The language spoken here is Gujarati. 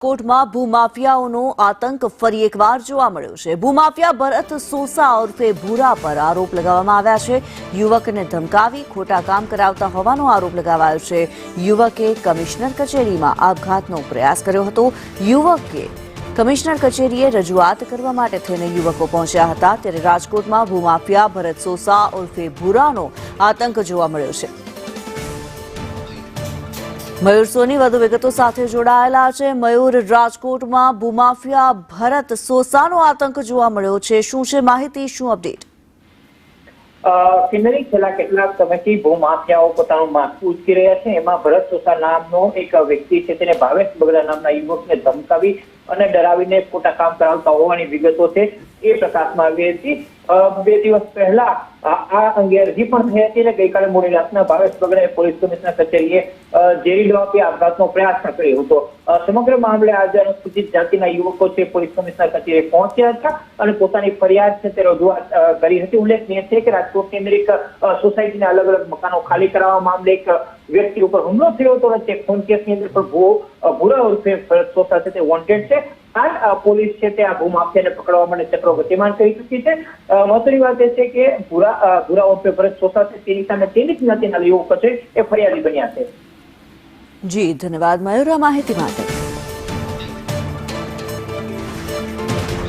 કોટમાં ભૂમાફિયાઓનો આતંક ફરી એકવાર જોવા મળ્યો છે। ભૂમાફિયા ભરત સોસા ઉર્ફે ભૂરા પર આરોપ લગાવવામાં આવ્યા છે। યુવકને ધમકાવી ખોટા કામ કરાવતા હોવાનો આરોપ લગાવાયો છે। યુવકે કમિશનર કચેરીમાં આપઘાતનો પ્રયાસ કર્યો હતો। યુવકે કમિશનર કચેરીએ રજૂઆત કરવા માટે થઈને યુવકો પહોંચ્યા હતા ત્યારે રાજકોટમાં ભૂમાફિયા ભરત સોસા ઉર્ફે ભૂરાનો આતંક જોવા મળ્યો છે। મયુર સોની વધુ વિગતો સાથે જોડાયેલા છે। મયુર, રાજકોટમાં ભૂમાફિયા ભરત સોસાનો આતંક જોવા મળ્યો છે, શું છે માહિતી, શું અપડેટ? કિન્નરી, છેલ્લા કેટલાક સમયથી ભૂમાફિયાઓ પોતાનું માથું ઉચકી રહ્યા છે। એમાં ભરત સોસા નામનો એક વ્યક્તિ છે, તેને ભાવેશ બગડા નામના યુવકને ધમકાવી અને ડરાવીને ખોટા કામ કરાવતા હોવાની વિગતો છે એ પ્રકાશમાં આવી હતી। 2 દિવસ પહેલા આ અંગે અરજી પણ થઈ હતી અને ગઈકાલે મોડી રાતના ભાવેશ બગડાએ પોલીસ કમિશનર કચેરીએ ઝેરી દવા આપી આપઘાતનો પ્રયાસ પણ કર્યો હતો। સમગ્ર મામલે આજે અનુસૂચિત જાતિના યુવકો છે પોલીસ કમિશનર કચેરીએ પહોંચ્યા હતા અને પોતાની ફરિયાદ છે તે રજૂઆત કરી હતી। ઉલ્લેખનીય છે કે રાજકોટની અંદર એક સોસાયટીના અલગ અલગ મકાનો ખાલી કરાવવા મામલે એક વ્યક્તિ ઉપર હુમલો થયો હતો અને તે ખૂન કેસની અંદર પણ ભૂરા ઉર્ફે ભરત સોસા છે તે વોન્ટેડ છે। પોલીસ છે તે આ ભૂમાફિયાને પકડવા માટે ચક્રો ગતિમાન કરી ચૂકી છે। મહત્વની વાત એ છે કે ભૂરા ઉર્ફે ભરત સોસા છે તેની સામે તેની જ્ઞાતિના યુવકો છે એ ફરિયાદી બન્યા છે। જી ધન્યવાદ મયુર આ માહિતી માટે।